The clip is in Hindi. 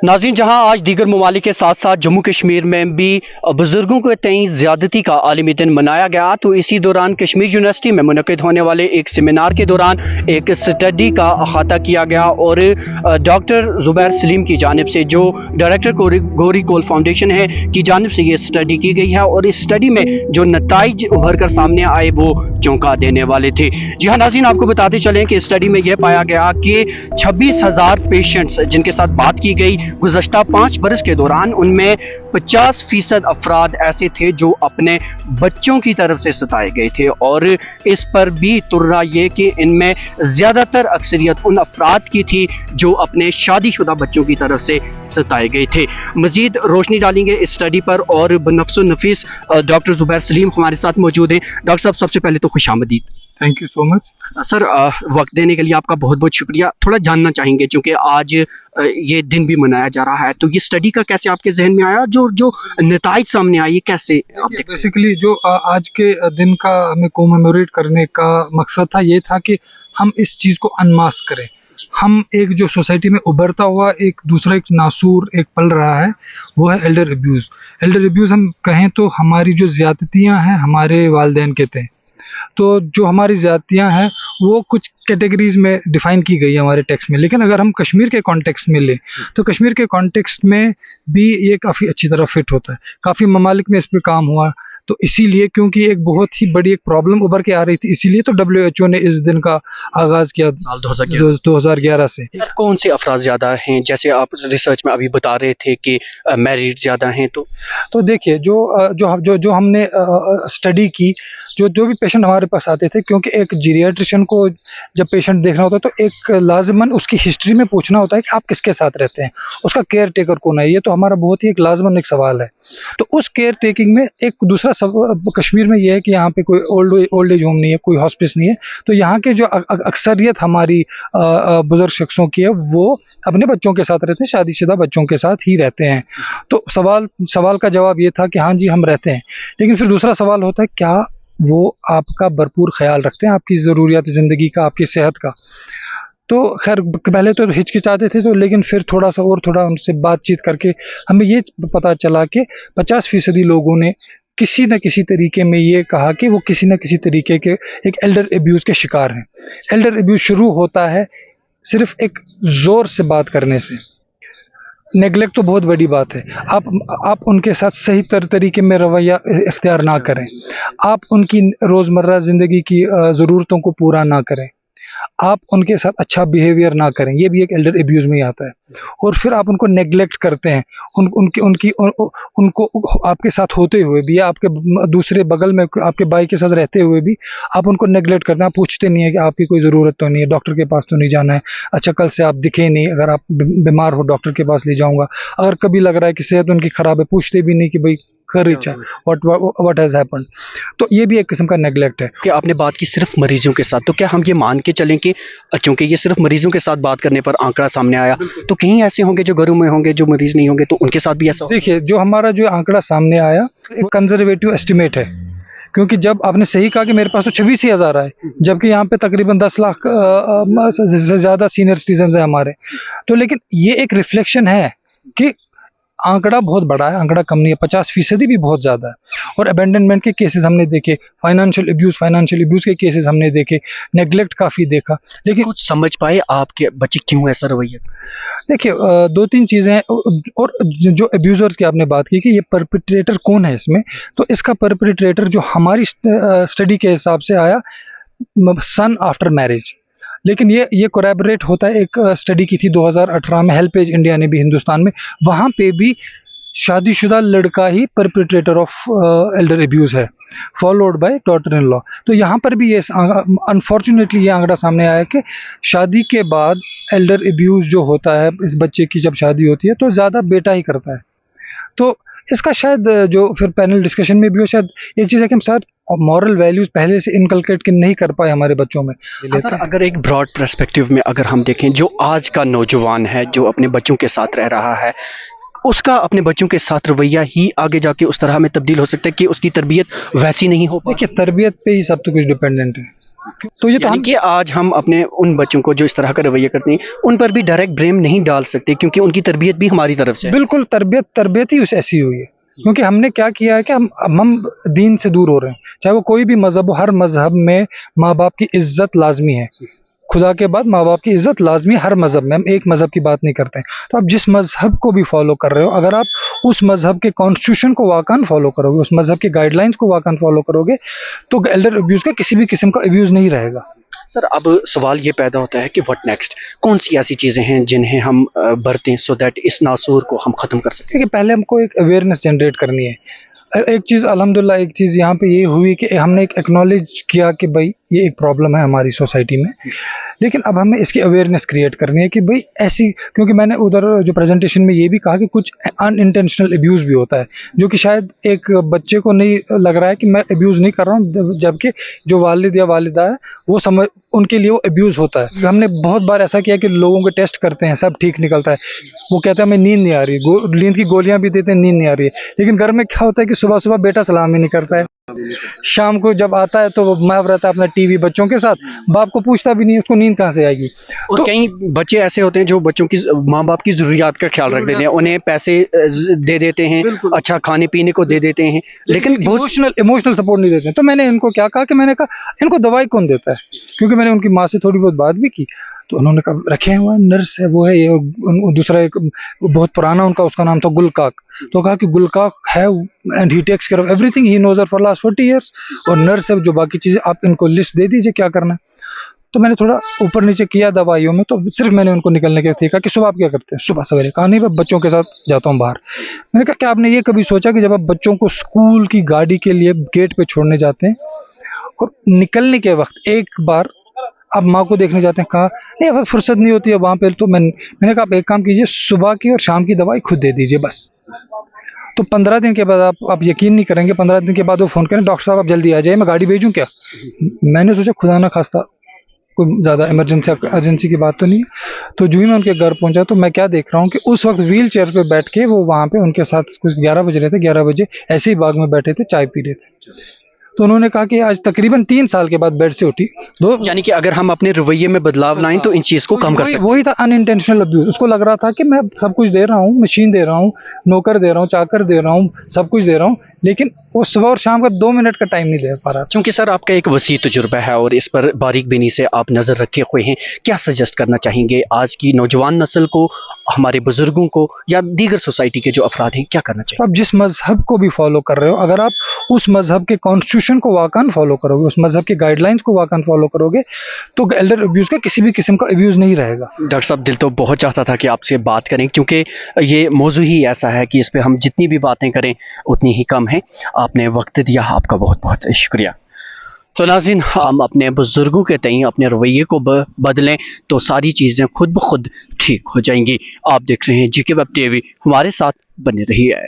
नाज़रीन, जहां आज दीगर ममालिक के साथ साथ जम्मू कश्मीर में भी बुजुर्गों के तईं ज़्यादती का आलमी दिन मनाया गया, तो इसी दौरान कश्मीर यूनिवर्सिटी में मुनक़िद होने वाले एक सेमिनार के दौरान एक स्टडी का अहाता किया गया और डॉक्टर ज़ुबैर सलीम की जानिब से, जो डायरेक्टर गौरी कोल फाउंडेशन है, की जानिब से ये स्टडी की गई है और इस स्टडी में जो नताइज उभर कर सामने आए वो चौंका देने वाले थे। जी हाँ नाज़रीन, आपको बताते चलें कि स्टडी में यह पाया गया कि 26,000 पेशेंट्स जिनके साथ बात की गई गुज़श्ता 5 बरस के दौरान, उनमें 50% अफराद ऐसे थे जो अपने बच्चों की तरफ से सताए गए थे और इस पर भी तुर्रा ये कि इनमें ज़्यादातर अक्सरियत उन अफराद की थी जो अपने शादीशुदा बच्चों की तरफ से सताए गए थे। मज़ीद रोशनी डालेंगे इस स्टडी पर और बनफ्सो नफीस डॉक्टर ज़ुबैर सलीम हमारे साथ मौजूद हैं। डॉक्टर साहब, सबसे पहले तो खुशामदीद। Thank you so much sir, वक्त देने के लिए आपका बहुत बहुत शुक्रिया। थोड़ा जानना चाहेंगे, क्योंकि आज ये दिन भी मनाया जा रहा है, तो ये स्टडी का कैसे आपके जहन में आया, जो जो नताइज सामने आए, ये कैसे आप बेसिकली जो आज के दिन का हमें कोमेमोरेट करने का मकसद था, ये था कि हम इस चीज़ को अनमास्क करें। हम एक जो सोसाइटी में उभरता हुआ एक दूसरा एक नासूर एक पल रहा है, वो है एल्डर अब्यूज़। एल्डर अब्यूज़ हम कहें तो हमारी जो ज़्यादतियाँ हैं हमारे वालिदैन के तय, तो जो हमारी ज़्यादतियाँ हैं वो कुछ कैटेगरीज़ में डिफ़ाइन की गई है हमारे टेक्स्ट में। लेकिन अगर हम कश्मीर के कॉन्टेक्स्ट में लें तो कश्मीर के कॉन्टेक्स्ट में भी ये काफ़ी अच्छी तरह फिट होता है। काफ़ी ममालिक में इस पे काम हुआ, तो इसीलिए क्योंकि एक बहुत ही बड़ी एक प्रॉब्लम उभर के आ रही थी, इसीलिए तो WHO ने इस दिन का आगाज़ किया साल 2011 से। सर, कौन से अफराद ज़्यादा हैं? जैसे आप रिसर्च में अभी बता रहे थे कि मैरिड ज़्यादा हैं, तो देखिए जो हमने स्टडी की, जो भी पेशेंट हमारे पास आते थे, क्योंकि एक जीरियाट्रिशियन को जब पेशेंट देखना होता है तो एक लाजमन उसकी हिस्ट्री में पूछना होता है कि आप किसके साथ रहते हैं, उसका केयर टेकर कौन है। ये तो हमारा बहुत ही एक लाजमन एक सवाल है। तो उस केयर टेकिंग में एक दूसरा कश्मीर में ये है कि यहाँ पे कोई ओल्ड एज होम नहीं है, कोई हॉस्पिस नहीं है, तो यहाँ के जो अक्सरियत हमारी बुजुर्ग शख्सों की है वो अपने बच्चों के साथ रहते हैं, शादीशुदा बच्चों के साथ ही रहते हैं। तो सवाल का जवाब ये था कि हाँ जी हम रहते हैं। लेकिन फिर दूसरा सवाल होता है, क्या वो आपका भरपूर ख्याल रखते हैं, आपकी ज़रूरियात ज़िंदगी का, आपकी सेहत का। तो खैर पहले तो हिचकिचाते थे, तो लेकिन फिर थोड़ा उनसे बातचीत करके हमें ये पता चला कि 50% लोगों ने किसी न किसी तरीके में ये कहा कि वो किसी न किसी तरीके के एक एल्डर अब्यूज़ के शिकार हैं। एल्डर अब्यूज़ शुरू होता है सिर्फ एक ज़ोर से बात करने से। नेगलेक्ट तो बहुत बड़ी बात है। आप उनके साथ सही तरीके में रवैया इख्तियार ना करें, आप उनकी रोज़मर्रा ज़िंदगी की ज़रूरतों को पूरा ना करें, आप उनके साथ अच्छा बिहेवियर ना करें, ये भी एक एल्डर अब्यूज़ में ही आता है। और फिर आप उनको नेगलेक्ट करते हैं, उनको आपके साथ होते हुए भी, या आपके दूसरे बगल में आपके भाई के साथ रहते हुए भी आप उनको नेगलेक्ट करते हैं। आप पूछते नहीं है कि आपकी कोई ज़रूरत तो नहीं है, डॉक्टर के पास तो नहीं जाना है, अच्छा कल से आप दिखे नहीं, अगर आप बीमार हो डॉक्टर के पास ले जाऊँगा। अगर कभी लग रहा है कि सेहत उनकी ख़राब है, पूछते भी नहीं कि भाई व्हाट हैज़ हैपेंड। तो ये भी एक किस्म का नेगलेक्ट है। कि आपने बात की सिर्फ मरीजों के साथ, तो क्या हम ये मान के चलें कि चूंकि ये सिर्फ मरीजों के साथ बात करने पर आंकड़ा सामने आया, तो कहीं ऐसे होंगे जो घरों में होंगे, जो मरीज नहीं होंगे, तो उनके साथ भी ऐसा? देखिए, जो हमारा जो आंकड़ा सामने आया एक कंजर्वेटिव एस्टिमेट है, क्योंकि जब आपने सही कहा कि मेरे पास तो 26,000 आए, जबकि यहाँ पे तकरीबन 10 लाख से ज़्यादा सीनियर सिटीजन हैं हमारे। तो लेकिन ये एक रिफ्लेक्शन है कि आंकड़ा बहुत बड़ा है, आंकड़ा कम नहीं है, 50% भी बहुत ज़्यादा है। और अबेंडनमेंट के केसेस हमने देखे, फाइनेंशियल अब्यूज़ के केसेस हमने देखे, नेगलेक्ट काफ़ी देखा। लेकिन कुछ समझ पाए आपके बच्चे क्यों ऐसा रवैया? देखिए, 2-3 चीज़ें हैं। और जो अब्यूज़र्स की आपने बात की कि ये परपेट्रेटर कौन है इसमें, तो इसका परपेट्रेटर जो हमारी स्टडी के हिसाब से आया, सन आफ्टर मैरिज। लेकिन ये कोरैबोरेट होता है, एक स्टडी की थी 2018 में हेल्पेज इंडिया ने भी हिंदुस्तान में, वहाँ पे भी शादीशुदा लड़का ही परपेट्रेटर ऑफ एल्डर अब्यूज़ है, followed by daughter in law. तो यहाँ पर भी ये अनफॉर्चुनेटली ये आंकड़ा सामने आया कि शादी के बाद एल्डर अब्यूज़ जो होता है, इस बच्चे की जब शादी होती है तो ज़्यादा बेटा ही करता है। तो इसका शायद जो फिर पैनल डिस्कशन में भी हो, शायद एक चीज़ है कि हम शायद मॉरल वैल्यूज़ पहले से इनकलकेट नहीं कर पाए हमारे बच्चों में। सर, अगर एक ब्रॉड पर्सपेक्टिव में अगर हम देखें, जो आज का नौजवान है जो अपने बच्चों के साथ रह रहा है, उसका अपने बच्चों के साथ रवैया ही आगे जाके उस तरह में तब्दील हो सकता है कि उसकी तरबियत वैसी नहीं हो पाती। देखिए, तरबियत पे ही सब तो कुछ डिपेंडेंट है। तो ये तो यानी हम कि आज हम अपने उन बच्चों को जो इस तरह का रवैया करते हैं उन पर भी डायरेक्ट ब्लेम नहीं डाल सकते, क्योंकि उनकी तरबियत भी हमारी तरफ से है। बिल्कुल तरबियत ही उस ऐसी हुई है, क्योंकि हमने क्या किया है कि हम दीन से दूर हो रहे हैं। चाहे वो कोई भी मजहब हो, हर मजहब में माँ बाप की इज्जत लाजमी है। खुदा के बाद माँ बाप की इज्जत लाजमी है हर मजहब में। हम एक मजहब की बात नहीं करते हैं। तो आप जिस मजहब को भी फॉलो कर रहे हो, अगर आप उस मजहब के कॉन्स्टिट्यूशन को वाकन फॉलो करोगे, उस मजहब की गाइडलाइंस को वाकन फॉलो करोगे, तो एल्डर अब्यूज का किसी भी किस्म का अब्यूज नहीं रहेगा। सर अब सवाल ये पैदा होता है कि व्हाट नेक्स्ट, कौन सी ऐसी चीज़ें हैं जिन्हें हम बरतें सो दैट इस नासूर को हम ख़त्म कर सकें। देखिए, पहले हमको एक अवेयरनेस जनरेट करनी है। एक चीज़ अल्हम्दुलिल्लाह, एक चीज़ यहाँ पे ये हुई कि हमने एक एक्नॉलेज किया कि भाई ये एक प्रॉब्लम है हमारी सोसाइटी में, लेकिन अब हमें इसकी अवेयरनेस क्रिएट करनी है कि भाई ऐसी, क्योंकि मैंने उधर जो प्रेजेंटेशन में ये भी कहा कि कुछ अनइंटेंशनल अब्यूज़ भी होता है, जो कि शायद एक बच्चे को नहीं लग रहा है कि मैं अब्यूज़ नहीं कर रहा हूँ, जबकि जो वालिद या वालिदा है वो समझ, उनके लिए वो अब्यूज़ होता है। हमने बहुत बार ऐसा किया कि लोगों के टेस्ट करते हैं, सब ठीक निकलता है, वो कहते हैं हमें नींद नहीं आ रही, नींद की गोलियां भी देते हैं, नींद नहीं आ रही है। लेकिन घर में क्या होता है कि सुबह सुबह बेटा सलाम ही नहीं करता है, शाम को जब आता है तो वो माफ रहता है अपना टीवी बच्चों के साथ, बाप को पूछता भी नहीं, उसको नींद कहाँ से आएगी। और तो कई बच्चे ऐसे होते हैं जो बच्चों की माँ बाप की ज़रूरियात का ख्याल रख देते हैं, उन्हें पैसे दे देते हैं, अच्छा खाने पीने को दे देते हैं, लेकिन बहुत इमोशनल सपोर्ट नहीं देते हैं। तो मैंने इनको क्या कहा कि मैंने कहा इनको दवाई कौन देता है, क्योंकि मैंने उनकी माँ से थोड़ी बहुत बात भी की, तो उन्होंने कहा रखे हुआ नर्स है, वो है ये। दूसरा एक बहुत पुराना उनका, उसका नाम था गुलकाक, तो कहा कि गुलकाक है and he takes care of everything, he knows for last 40 years, और नर्स है जो बाकी चीजें, आप इनको लिस्ट दे दीजिए क्या करना है। तो मैंने थोड़ा ऊपर नीचे किया दवाइयों में, तो सिर्फ मैंने उनको निकलने के लिए कहा कि सुबह आप क्या करते हैं, सुबह सवेरे। कहा नहीं, मैं बच्चों के साथ जाता हूँ बाहर। मैंने कहा क्या आपने ये कभी सोचा कि जब आप बच्चों को स्कूल की गाड़ी के लिए गेट पे छोड़ने जाते हैं और निकलने के वक्त एक बार आप माँ को देखने जाते हैं, कहा नहीं अब फुर्सत नहीं होती है वहाँ पे। तो मैंने कहा आप एक काम कीजिए, सुबह की और शाम की दवाई खुद दे दीजिए बस। तो 15 दिन के बाद आप यकीन नहीं करेंगे, 15 दिन के बाद वो फ़ोन करें, डॉक्टर साहब आप जल्दी आ जाइए, मैं गाड़ी भेजूँ क्या। मैंने सोचा खुदा ना खास्ता कोई ज़्यादा अर्जेंसी की बात तो नहीं है। तो जो ही मैं उनके घर पहुंचा तो मैं क्या देख रहा हूँ कि उस वक्त व्हील चेयर पर बैठ के वो वहाँ पे उनके साथ कुछ 11 बज रहे थे, 11 बजे ऐसे ही बाग में बैठे थे, चाय पी रहे थे। तो उन्होंने कहा कि आज तकरीबन 3 साल के बाद बेड से उठी। यानी कि अगर हम अपने रवैये में बदलाव लाएं तो इन चीज़ को कम कर सकते हैं। वही था अनइंटेंशनल अब्यूज। उसको लग रहा था कि मैं सब कुछ दे रहा हूँ, मशीन दे रहा हूँ, नौकर दे रहा हूँ, चाकर दे रहा हूँ, सब कुछ दे रहा हूँ, लेकिन वो सुबह और शाम का 2 मिनट का टाइम नहीं दे पा रहा। चूंकि सर आपका एक वसी तजुर्बा है और इस पर बारीक बीनी से आप नज़र रखे हुए हैं, क्या सजेस्ट करना चाहेंगे आज की नौजवान नस्ल को, हमारे बुजुर्गों को या दीगर सोसाइटी के जो अफराद हैं, क्या करना चाहिए? आप जिस मजहब को भी फॉलो कर रहे हो, अगर आप उस मजहब के कॉन्स्टिट्यूशन को वाकन फॉलो करोगे, उस मजहब की गाइडलाइंस को वाकन फॉलो करोगे, तो एल्डर अब्यूज का किसी भी किस्म का अब्यूज नहीं रहेगा। डॉक्टर साहब, दिल तो बहुत चाहता था कि आपसे बात करें, क्योंकि ये मौजू ही ऐसा है कि इस पर हम जितनी भी बातें करें उतनी ही कम है। आपने वक्त दिया, आपका बहुत बहुत शुक्रिया। तो नाज़रीन, हम अपने बुजुर्गों के तई अपने रवैये को बदलें तो सारी चीज़ें खुद ब खुद ठीक हो जाएंगी। आप देख रहे हैं GK वेब TV, हमारे साथ बने रहिए।